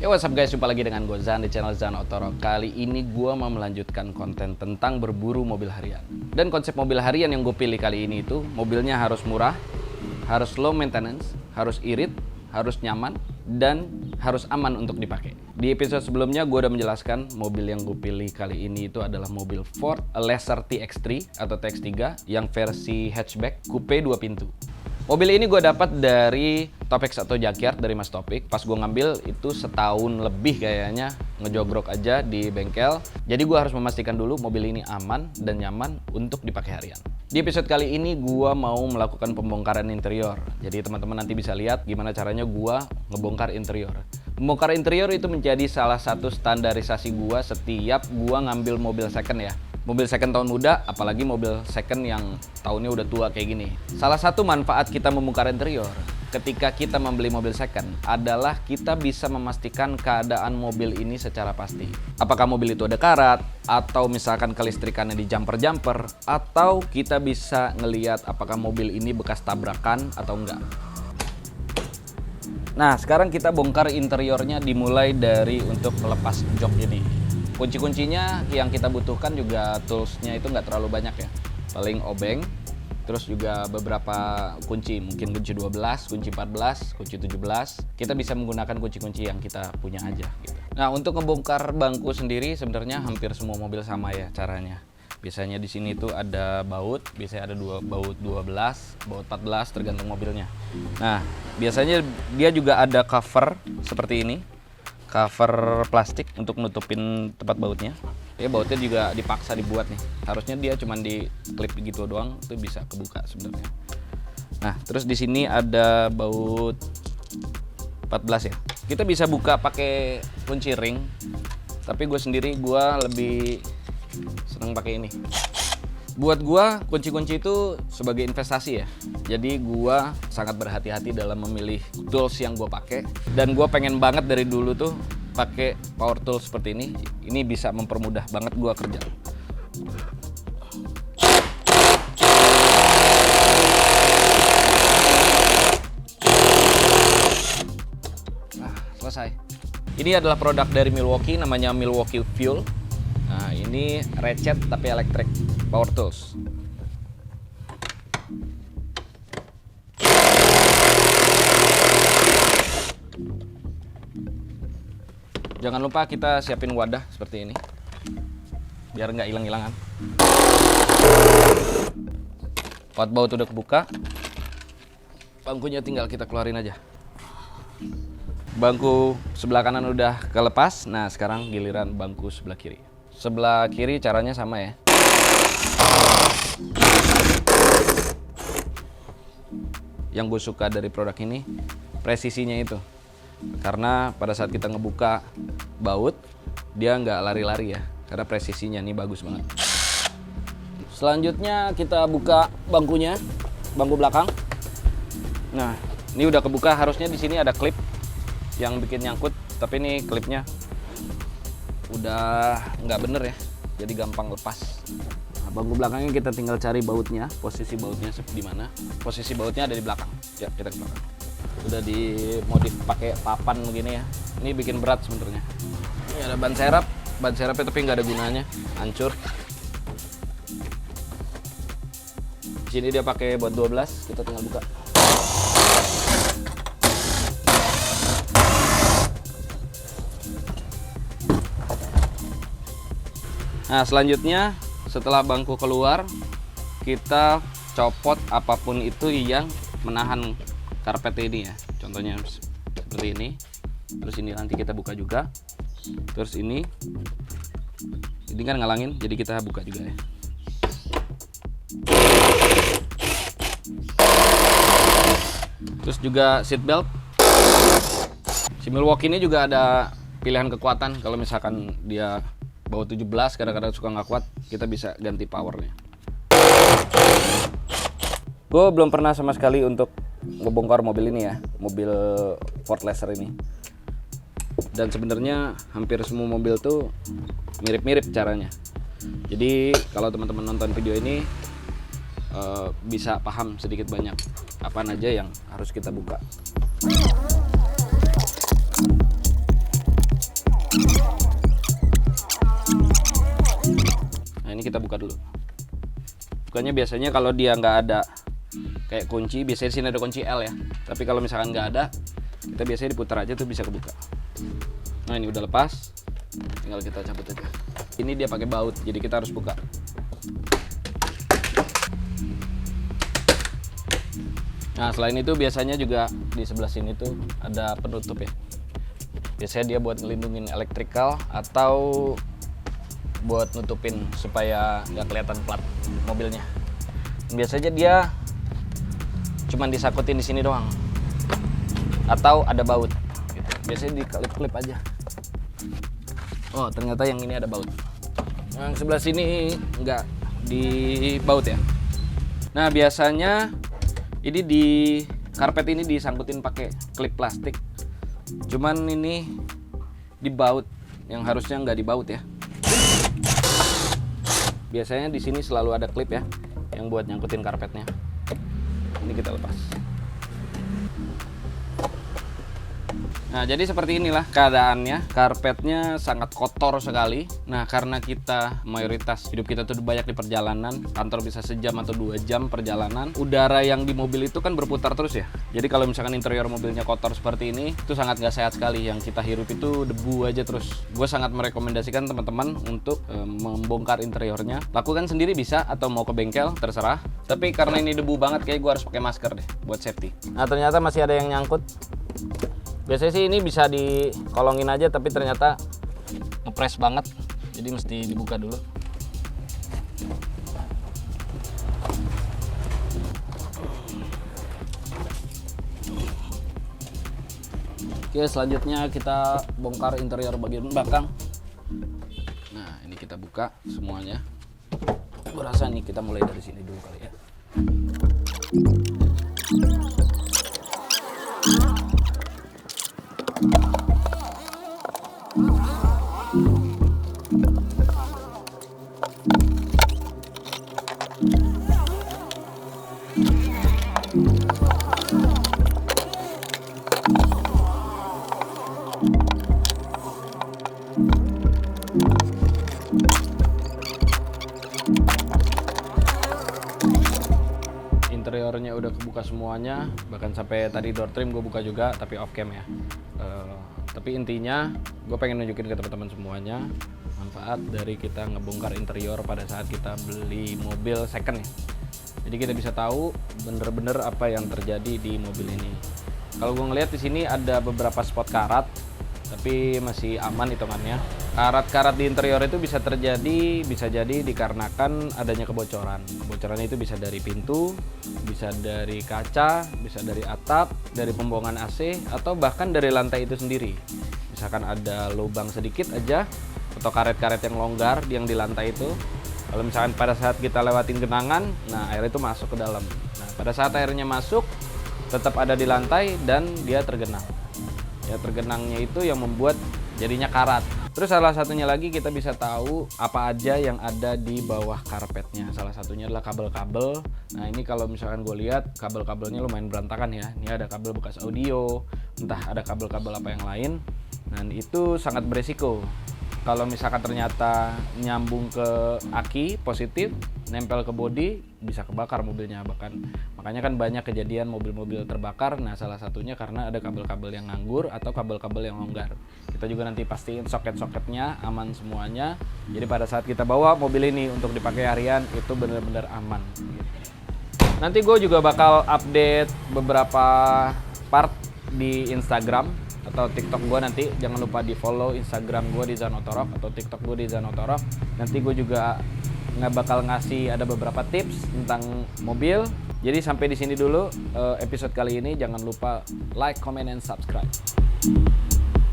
Yo, what's up guys, jumpa lagi dengan gue Zan di channel Zan Otoro. Kali ini gue mau melanjutkan konten tentang berburu mobil harian. Dan konsep mobil harian yang gue pilih kali ini itu mobilnya harus murah, harus low maintenance, harus irit, harus nyaman, dan harus aman untuk dipakai. Di episode sebelumnya gue udah menjelaskan mobil yang gue pilih kali ini itu adalah mobil Ford Laser TX3 atau TX3 yang versi hatchback coupe 2 pintu. Mobil ini gue dapat dari Topex atau Junkyard dari Mas Topik. Pas gue ngambil itu setahun lebih kayaknya ngejogrok aja di bengkel. Jadi gue harus memastikan dulu mobil ini aman dan nyaman untuk dipakai harian. Di episode kali ini gue mau melakukan pembongkaran interior. Jadi teman-teman nanti bisa lihat gimana caranya gue ngebongkar interior. Membongkar interior itu menjadi salah satu standarisasi gue setiap gue ngambil mobil second ya. Mobil second tahun muda, apalagi mobil second yang tahunnya udah tua kayak gini. Salah satu manfaat kita membongkar interior ketika kita membeli mobil second adalah kita bisa memastikan keadaan mobil ini secara pasti. Apakah mobil itu ada karat, atau misalkan kelistrikannya di jumper-jumper, atau kita bisa ngelihat apakah mobil ini bekas tabrakan atau enggak. Nah, sekarang kita bongkar interiornya dimulai dari untuk melepas jok ini. Kunci-kuncinya yang kita butuhkan juga toolsnya itu nggak terlalu banyak ya. Paling obeng, terus juga beberapa kunci, mungkin kunci 12, kunci 14, kunci 17. Kita bisa menggunakan kunci-kunci yang kita punya aja gitu. Nah, untuk ngebongkar bangku sendiri sebenarnya hampir semua mobil sama ya caranya. Biasanya di sini tuh ada baut, biasanya ada baut 12, baut 14 tergantung mobilnya. Nah, biasanya dia juga ada cover seperti ini. Cover plastik untuk nutupin tempat bautnya. Ya, bautnya juga dipaksa dibuat nih. Harusnya dia cuma di klip gitu doang, itu bisa kebuka sebenarnya. Nah, terus di sini ada baut 14 ya. Kita bisa buka pakai kunci ring. Tapi gue sendiri lebih seneng pakai ini. Buat gua kunci-kunci itu sebagai investasi ya. Jadi gua sangat berhati-hati dalam memilih tools yang gua pakai, dan gua pengen banget dari dulu tuh pakai power tool seperti ini. Ini bisa mempermudah banget gua kerja. Nah, selesai. Ini adalah produk dari Milwaukee, namanya Milwaukee Fuel. Nah, ini ratchet tapi elektrik, power tools. Jangan lupa kita siapin wadah seperti ini, biar nggak hilang-hilangan. Pot baut udah kebuka, bangkunya tinggal kita keluarin aja. Bangku sebelah kanan udah kelepas, nah sekarang giliran bangku sebelah kiri. Sebelah kiri caranya sama ya. Yang gue suka dari produk ini presisinya itu, karena pada saat kita ngebuka baut dia nggak lari-lari ya, karena presisinya ini bagus banget. Selanjutnya kita buka bangkunya, bangku belakang. Nah, ini udah kebuka, harusnya di sini ada klip yang bikin nyangkut, tapi ini klipnya udah nggak bener ya, jadi gampang lepas. Nah, bangku belakangnya kita tinggal cari bautnya, posisi bautnya di mana. Posisi bautnya ada di belakang. Ya, kita ke belakang. Udah dimodif pakai papan begini ya. Ini bikin berat sebenarnya. Ini ada ban serapnya tapi nggak ada gunanya, hancur. Di sini dia pakai baut 12, kita tinggal buka. Nah, selanjutnya setelah bangku keluar, kita copot apapun itu yang menahan karpet ini ya. Contohnya seperti ini. Terus ini nanti kita buka juga. Terus ini kan ngalangin, jadi kita buka juga ya. Terus juga seat belt. Si Milwaukee ini juga ada pilihan kekuatan. Kalau misalkan dia baut 17 kadang-kadang suka nggak kuat, kita bisa ganti powernya. Gue belum pernah sama sekali untuk ngebongkar mobil ini ya, mobil Ford Laser ini. Dan sebenarnya hampir semua mobil tuh mirip-mirip caranya. Jadi kalau teman-teman nonton video ini bisa paham sedikit banyak apa aja yang harus kita buka. kita buka dulu. Bukanya biasanya kalau dia nggak ada kayak kunci, biasanya di sini ada kunci L ya. Tapi kalau misalkan nggak ada, kita biasanya diputar aja tuh bisa kebuka. Nah ini udah lepas, tinggal kita cabut aja. Ini dia pakai baut, jadi kita harus buka. Nah selain itu biasanya juga di sebelah sini tuh ada penutup ya. Biasanya dia buat ngelindungin elektrikal atau buat nutupin supaya nggak kelihatan plat mobilnya. Biasanya dia cuman disakutin di sini doang, atau ada baut. Gitu. Biasanya diklip-klip aja. Oh ternyata yang ini ada baut. Yang sebelah sini nggak dibaut ya. Nah biasanya ini di karpet ini disangkutin pakai klip plastik. Cuman ini dibaut, yang harusnya nggak dibaut ya. Biasanya di sini selalu ada klip ya, yang buat nyangkutin karpetnya. Ini kita lepas. Nah, jadi seperti inilah keadaannya. Karpetnya sangat kotor sekali. Nah, karena kita mayoritas hidup kita tuh banyak di perjalanan, kantor bisa sejam atau 2 jam perjalanan. Udara yang di mobil itu kan berputar terus ya. Jadi kalau misalkan interior mobilnya kotor seperti ini, itu sangat nggak sehat sekali. Yang kita hirup itu debu aja terus. Gue sangat merekomendasikan teman-teman untuk membongkar interiornya. Lakukan sendiri bisa atau mau ke bengkel, terserah. Tapi karena ini debu banget, kayak gue harus pakai masker deh buat safety. Nah, ternyata masih ada yang nyangkut. Biasanya sih ini bisa dikolongin aja, tapi ternyata ngepres banget, jadi mesti dibuka dulu. Oke, selanjutnya kita bongkar interior bagian belakang. Nah, ini kita buka semuanya. Gue rasa nih kita mulai dari sini dulu kali ya. Interiornya udah kebuka semuanya, bahkan sampai tadi door trim gue buka juga, tapi off cam ya. Tapi intinya gue pengen nunjukin ke teman-teman semuanya manfaat dari kita ngebongkar interior pada saat kita beli mobil second ya. Jadi kita bisa tahu bener-bener apa yang terjadi di mobil ini. Kalau gue ngeliat di sini ada beberapa spot karat, tapi masih aman hitungannya. Karat-karat di interior itu bisa jadi dikarenakan adanya kebocoran. Kebocoran itu bisa dari pintu, bisa dari kaca, bisa dari atap, dari pembuangan AC, atau bahkan dari lantai itu sendiri. Misalkan ada lubang sedikit aja, atau karet-karet yang longgar yang di lantai itu. Kalau misalkan pada saat kita lewatin genangan, nah air itu masuk ke dalam. Nah pada saat airnya masuk, tetap ada di lantai dan dia tergenang. Ya tergenangnya itu yang membuat jadinya karat. Terus salah satunya lagi kita bisa tahu apa aja yang ada di bawah karpetnya. Salah satunya adalah kabel-kabel. Nah ini kalau misalkan gue lihat kabel-kabelnya lumayan berantakan ya. Ini ada kabel bekas audio, entah ada kabel-kabel apa yang lain. Dan itu sangat beresiko. Kalau misalkan ternyata nyambung ke aki positif, nempel ke bodi, bisa kebakar mobilnya. Makanya kan banyak kejadian mobil-mobil terbakar. Nah salah satunya karena ada kabel-kabel yang nganggur atau kabel-kabel yang longgar. Kita juga nanti pastiin soket-soketnya aman semuanya. Jadi pada saat kita bawa mobil ini untuk dipakai harian itu benar-benar aman. Nanti gue juga bakal update beberapa part di Instagram atau TikTok gue nanti. Jangan lupa di follow Instagram gue di Zanotorok atau TikTok gue di Zanotorok. Nanti gue juga bakal ngasih ada beberapa tips tentang mobil. Jadi sampai di sini dulu episode kali ini. Jangan lupa like, comment, and subscribe.